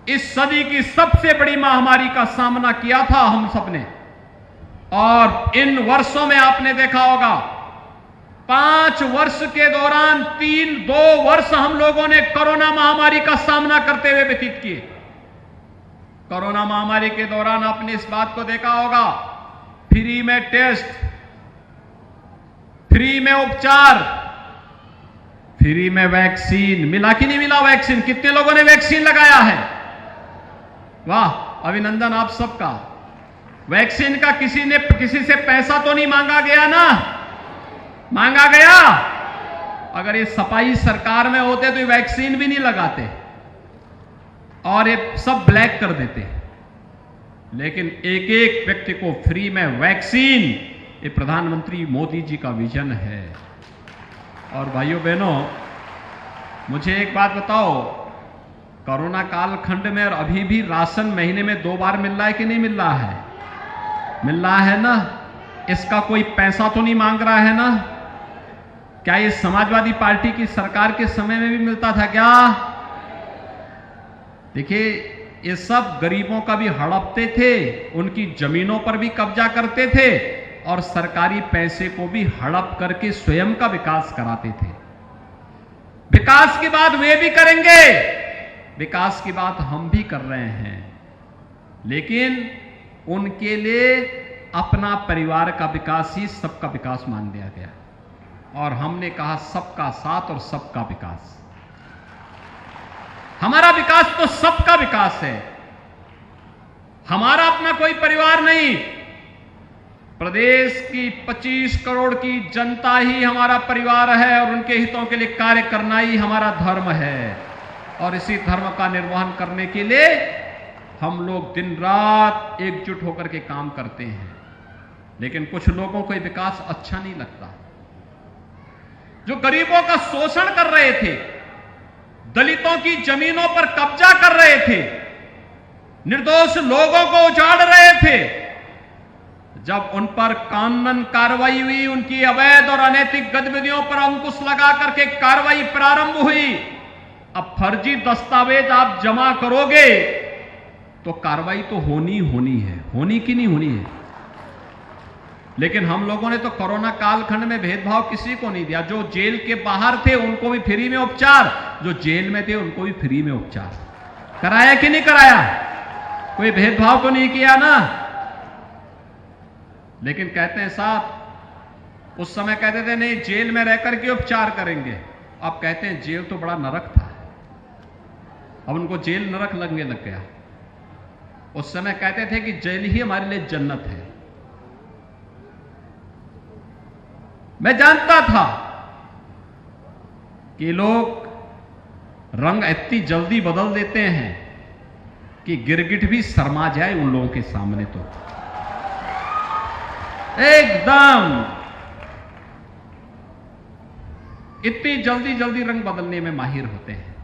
इस सदी की सबसे बड़ी महामारी का सामना किया था हम सबने। और इन वर्षों में आपने देखा होगा 5 वर्ष के दौरान 2 वर्ष हम लोगों ने कोरोना महामारी का सामना करते हुए व्यतीत किए। कोरोना महामारी के दौरान आपने इस बात को देखा होगा, फ्री में टेस्ट, फ्री में उपचार, फ्री में वैक्सीन। मिला कि नहीं मिला वैक्सीन? कितने लोगों ने वैक्सीन लगाया है? वाह, अभिनंदन आप सबका। वैक्सीन का किसी से पैसा तो नहीं मांगा गया ना? मांगा गया? अगर ये सपाई सरकार में होते तो ये वैक्सीन भी नहीं लगाते और ये सब ब्लैक कर देते। लेकिन एक एक व्यक्ति को फ्री में वैक्सीन, ये प्रधानमंत्री मोदी जी का विजन है। और भाइयों बहनों, मुझे एक बात बताओ, कोरोना कालखंड में और अभी भी राशन महीने में 2 बार मिल रहा है कि नहीं मिल रहा है? मिल रहा है ना? इसका कोई पैसा तो नहीं मांग रहा है ना? क्या ये समाजवादी पार्टी की सरकार के समय में भी मिलता था क्या? देखिए, ये सब गरीबों का भी हड़पते थे, उनकी जमीनों पर भी कब्जा करते थे और सरकारी पैसे को भी हड़प करके स्वयं का विकास कराते थे। विकास की बात वे भी करेंगे, विकास की बात हम भी कर रहे हैं, लेकिन उनके लिए अपना परिवार का विकास ही सबका विकास मान लिया गया। और हमने कहा सबका साथ और सबका विकास। हमारा विकास तो सबका विकास है, हमारा अपना कोई परिवार नहीं। प्रदेश की 25 करोड़ की जनता ही हमारा परिवार है और उनके हितों के लिए कार्य करना ही हमारा धर्म है। और इसी धर्म का निर्वहन करने के लिए हम लोग दिन रात एकजुट होकर के काम करते हैं। लेकिन कुछ लोगों को विकास अच्छा नहीं लगता। जो गरीबों का शोषण कर रहे थे, दलितों की जमीनों पर कब्जा कर रहे थे, निर्दोष लोगों को उजाड़ रहे थे, जब उन पर कानूनन कार्रवाई हुई, उनकी अवैध और अनैतिक गतिविधियों पर अंकुश लगा करके कार्रवाई प्रारंभ हुई। अब फर्जी दस्तावेज आप जमा करोगे तो कार्रवाई तो होनी है, होनी कि नहीं होनी है? लेकिन हम लोगों ने तो कोरोना कालखंड में भेदभाव किसी को नहीं दिया। जो जेल के बाहर थे उनको भी फ्री में उपचार, जो जेल में थे उनको भी फ्री में उपचार कराया कि नहीं कराया? कोई भेदभाव तो नहीं किया ना? लेकिन कहते हैं साहब, उस समय कहते थे नहीं जेल में रहकर के उपचार करेंगे, अब कहते हैं जेल तो बड़ा नरक था। अब उनको जेल नरक लगने लग गया। उस समय कहते थे कि जेल ही हमारे लिए जन्नत है। मैं जानता था कि लोग रंग इतनी जल्दी बदल देते हैं कि गिरगिट भी शर्मा जाए उन लोगों के सामने। तो एकदम इतनी जल्दी रंग बदलने में माहिर होते हैं।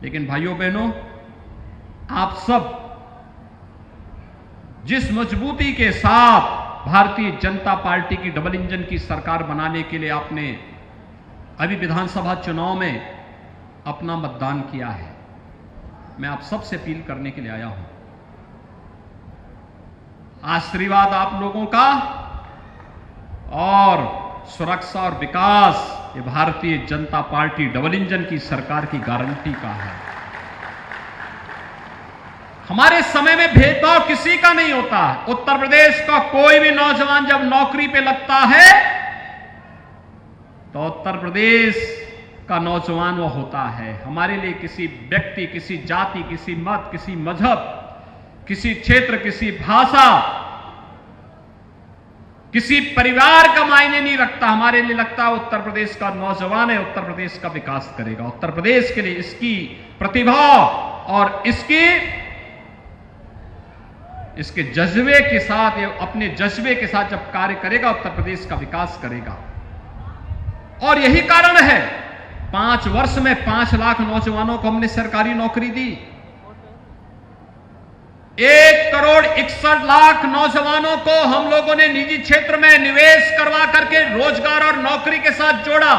लेकिन भाइयों बहनों, आप सब जिस मजबूती के साथ भारतीय जनता पार्टी की डबल इंजन की सरकार बनाने के लिए आपने अभी विधानसभा चुनाव में अपना मतदान किया है, मैं आप सबसे अपील करने के लिए आया हूं। आशीर्वाद आप लोगों का और सुरक्षा और विकास ये Bharatiya Janata party double engine की सरकार की गारंटी का है। हमारे समय में भेदभाव किसी का नहीं होता। उत्तर प्रदेश का कोई भी नौजवान जब नौकरी पे लगता है तो उत्तर प्रदेश का नौजवान वो होता है। हमारे लिए किसी व्यक्ति, किसी जाति, किसी मत, किसी मजहब, किसी क्षेत्र, किसी भाषा, किसी परिवार का मायने नहीं रखता। हमारे लिए लगता है उत्तर प्रदेश का नौजवान है, उत्तर प्रदेश का विकास करेगा। उत्तर प्रदेश के लिए इसकी प्रतिभा और इसके जज्बे के साथ, अपने जज्बे के साथ जब कार्य करेगा, उत्तर प्रदेश का विकास करेगा। और यही कारण है 5 वर्ष में 5 लाख नौजवानों को हमने सरकारी नौकरी दी। 1,61,00,000 नौजवानों को हम लोगों ने निजी क्षेत्र में निवेश करवा करके रोजगार और नौकरी के साथ जोड़ा।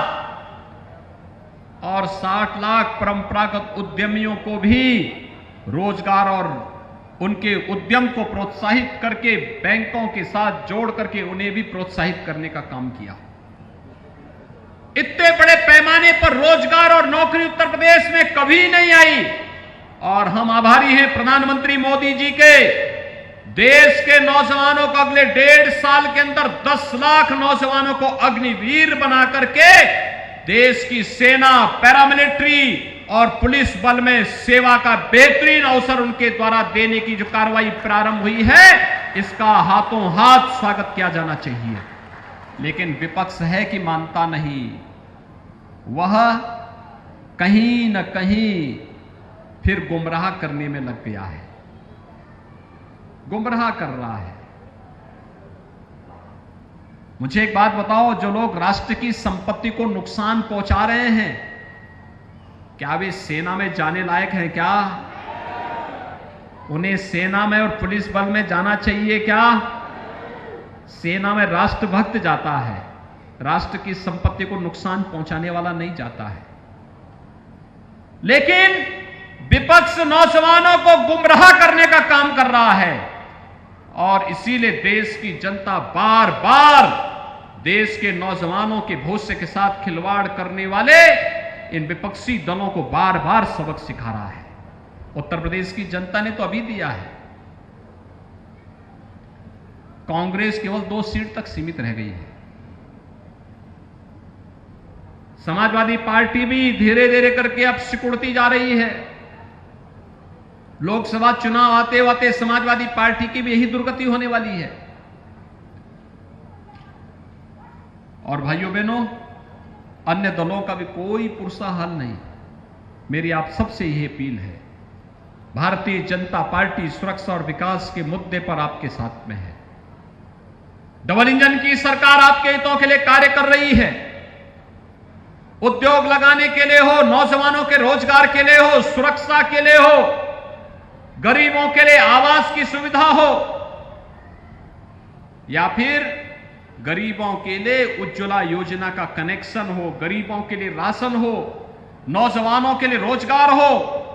और 60 लाख परंपरागत उद्यमियों को भी रोजगार और उनके उद्यम को प्रोत्साहित करके बैंकों के साथ जोड़ करके उन्हें भी प्रोत्साहित करने का काम किया। इतने बड़े पैमाने पर रोजगार और नौकरी उत्तर प्रदेश में कभी नहीं आई और हम आभारी हैं प्रधानमंत्री मोदी जी के। देश के नौजवानों को अगले 1.5 साल के अंदर 10 लाख नौजवानों को अग्निवीर बना करके देश की सेना, पैरामिलिट्री और पुलिस बल में सेवा का बेहतरीन अवसर उनके द्वारा देने की जो कार्रवाई प्रारंभ हुई है, इसका हाथों हाथ स्वागत किया जाना चाहिए। लेकिन विपक्ष है कि मानता नहीं, वह कहीं न कहीं फिर गुमराह करने में लग गया है, गुमराह कर रहा है। मुझे एक बात बताओ, जो लोग राष्ट्र की संपत्ति को नुकसान पहुंचा रहे हैं, क्या वे सेना में जाने लायक हैं? क्या उन्हें सेना में और पुलिस बल में जाना चाहिए? क्या सेना में राष्ट्रभक्त जाता है, राष्ट्र की संपत्ति को नुकसान पहुंचाने वाला नहीं जाता है। लेकिन विपक्ष नौजवानों को गुमराह करने का काम कर रहा है और इसीलिए देश की जनता बार बार देश के नौजवानों के भविष्य के साथ खिलवाड़ करने वाले इन विपक्षी दलों को बार बार सबक सिखा रहा है। उत्तर प्रदेश की जनता ने तो अभी दिया है, कांग्रेस केवल 2 सीट तक सीमित रह गई है। समाजवादी पार्टी भी धीरे धीरे करके अब सिकुड़ती जा रही है। लोकसभा चुनाव आते आते समाजवादी पार्टी की भी यही दुर्गति होने वाली है। और भाइयों बहनों, अन्य दलों का भी कोई पुरसा हल नहीं। मेरी आप सबसे यही अपील है, भारतीय जनता पार्टी सुरक्षा और विकास के मुद्दे पर आपके साथ में है। डबल इंजन की सरकार आपके हितों के लिए कार्य कर रही है। उद्योग लगाने के लिए हो, नौजवानों के रोजगार के लिए हो, सुरक्षा के लिए हो, गरीबों के लिए आवास की सुविधा हो, या फिर गरीबों के लिए उज्ज्वला योजना का कनेक्शन हो, गरीबों के लिए राशन हो, नौजवानों के लिए रोजगार हो,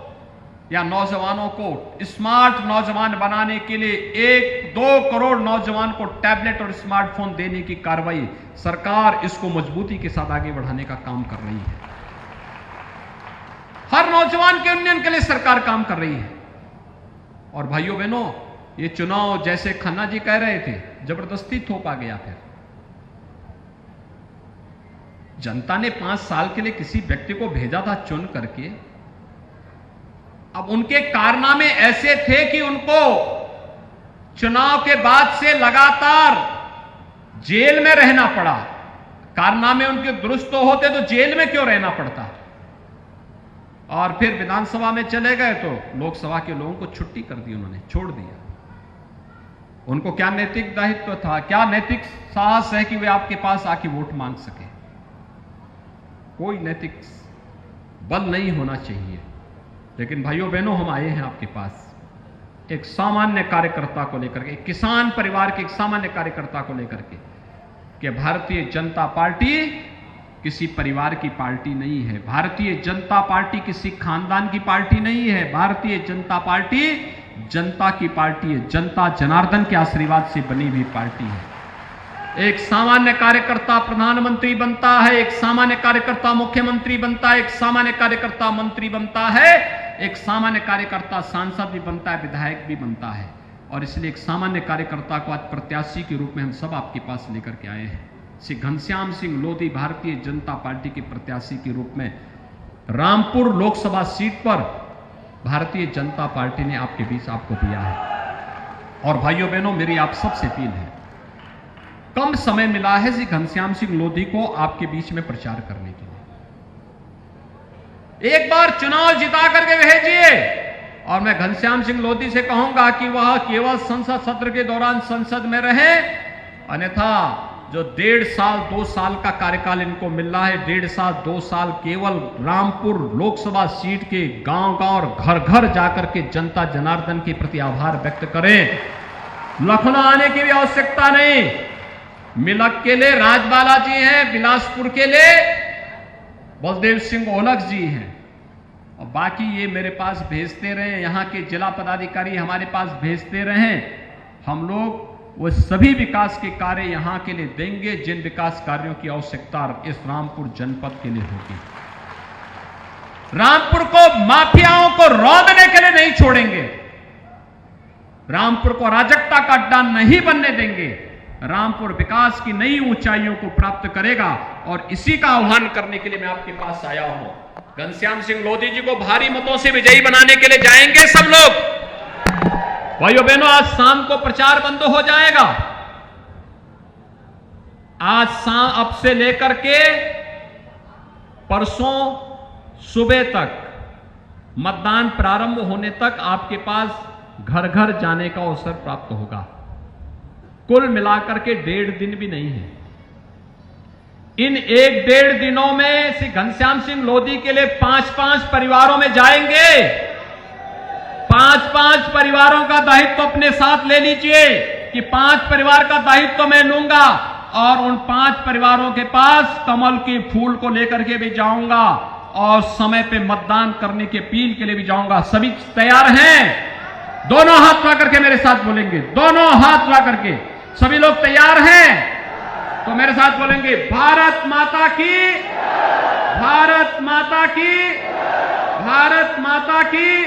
या नौजवानों को स्मार्ट नौजवान बनाने के लिए 1-2 करोड़ नौजवान को टैबलेट और स्मार्टफोन देने की कार्रवाई सरकार इसको मजबूती के साथ आगे बढ़ाने का काम कर रही है। हर नौजवान के उन्नयन के लिए सरकार काम कर रही है। और भाइयों बहनों, ये चुनाव जैसे खन्ना जी कह रहे थे, जबरदस्ती थोपा गया। फिर जनता ने 5 साल के लिए किसी व्यक्ति को भेजा था चुन करके। अब उनके कारनामे ऐसे थे कि उनको चुनाव के बाद से लगातार जेल में रहना पड़ा। कारनामे उनके दुरुस्त होते तो जेल में क्यों रहना पड़ता? और फिर विधानसभा में चले गए तो लोकसभा के लोगों को छुट्टी कर दी, उन्होंने छोड़ दिया। उनको क्या नैतिक दायित्व था, क्या नैतिक साहस है कि वे आपके पास आके वोट मांग सके? कोई नैतिक बल नहीं होना चाहिए। लेकिन भाइयों बहनों, हम आए हैं आपके पास एक सामान्य कार्यकर्ता को लेकर के, एक किसान परिवार के एक सामान्य कार्यकर्ता को लेकर के, कि भारतीय जनता पार्टी किसी परिवार की पार्टी नहीं है, भारतीय जनता पार्टी किसी खानदान की पार्टी नहीं है, भारतीय जनता पार्टी जनता की पार्टी है, जनता जनार्दन के आशीर्वाद से बनी हुई पार्टी है। एक सामान्य कार्यकर्ता प्रधानमंत्री बनता है, एक सामान्य कार्यकर्ता मुख्यमंत्री बनता है, एक सामान्य कार्यकर्ता मंत्री बनता है, एक सामान्य कार्यकर्ता सांसद भी बनता है, विधायक भी बनता है। और इसलिए एक सामान्य कार्यकर्ता को आज प्रत्याशी के रूप में हम सब आपके पास लेकर के आए हैं। श्री घनश्याम सिंह लोधी भारतीय जनता पार्टी के प्रत्याशी के रूप में रामपुर लोकसभा सीट पर भारतीय जनता पार्टी ने आपके बीच आपको दिया है। और भाइयों बहनों, मेरी आप सबसे अपील है, कम समय मिला है श्री घनश्याम सिंह लोधी को आपके बीच में प्रचार करने के लिए। एक बार चुनाव जिता करके भेजिए। और मैं घनश्याम सिंह लोधी से कहूंगा कि वह केवल संसद सत्र के दौरान संसद में रहे, अन्यथा जो 1.5 साल 2 साल का कार्यकाल इनको मिल रहा है, 1.5 साल 2 साल केवल रामपुर लोकसभा सीट के गांव-गांव और घर-घर जाकर के जनता जनार्दन के प्रति आभार व्यक्त करें। लखनऊ आने की भी आवश्यकता नहीं। मिलक के लिए राजबाला जी हैं, बिलासपुर के लिए बलदेव सिंह ओलख जी हैं, और बाकी ये मेरे पास भेजते रहे, यहाँ के जिला पदाधिकारी हमारे पास भेजते रहे, हम लोग वो सभी विकास के कार्य यहाँ के लिए देंगे जिन विकास कार्यों की आवश्यकता इस रामपुर जनपद के लिए होगी। रामपुर को माफियाओं को रौंदने के लिए नहीं छोड़ेंगे, रामपुर को अराजकता का अड्डा नहीं बनने देंगे। रामपुर विकास की नई ऊंचाइयों को प्राप्त करेगा और इसी का आह्वान करने के लिए मैं आपके पास आया हूं। घनश्याम सिंह लोधी जी को भारी मतों से विजयी बनाने के लिए जाएंगे सब लोग। भाइयों बहनों, आज शाम को प्रचार बंद हो जाएगा। आज शाम अब से लेकर के परसों सुबह तक मतदान प्रारंभ होने तक आपके पास घर घर जाने का अवसर प्राप्त होगा। कुल मिलाकर के 1.5 दिन भी नहीं है। इन 1-1.5 दिनों में श्री घनश्याम सिंह लोधी के लिए 5-5 परिवारों में जाएंगे। 5-5 परिवारों का दायित्व अपने साथ ले लीजिए कि 5 परिवार का दायित्व मैं लूंगा और उन 5 परिवारों के पास कमल के फूल को लेकर के भी जाऊंगा और समय पे मतदान करने की अपील के लिए भी जाऊंगा। सभी तैयार हैं? दोनों हाथ उठा करके मेरे साथ बोलेंगे, दोनों हाथ उठा करके। सभी लोग तैयार हैं तो मेरे साथ बोलेंगे, भारत माता की, भारत माता की, भारत माता की।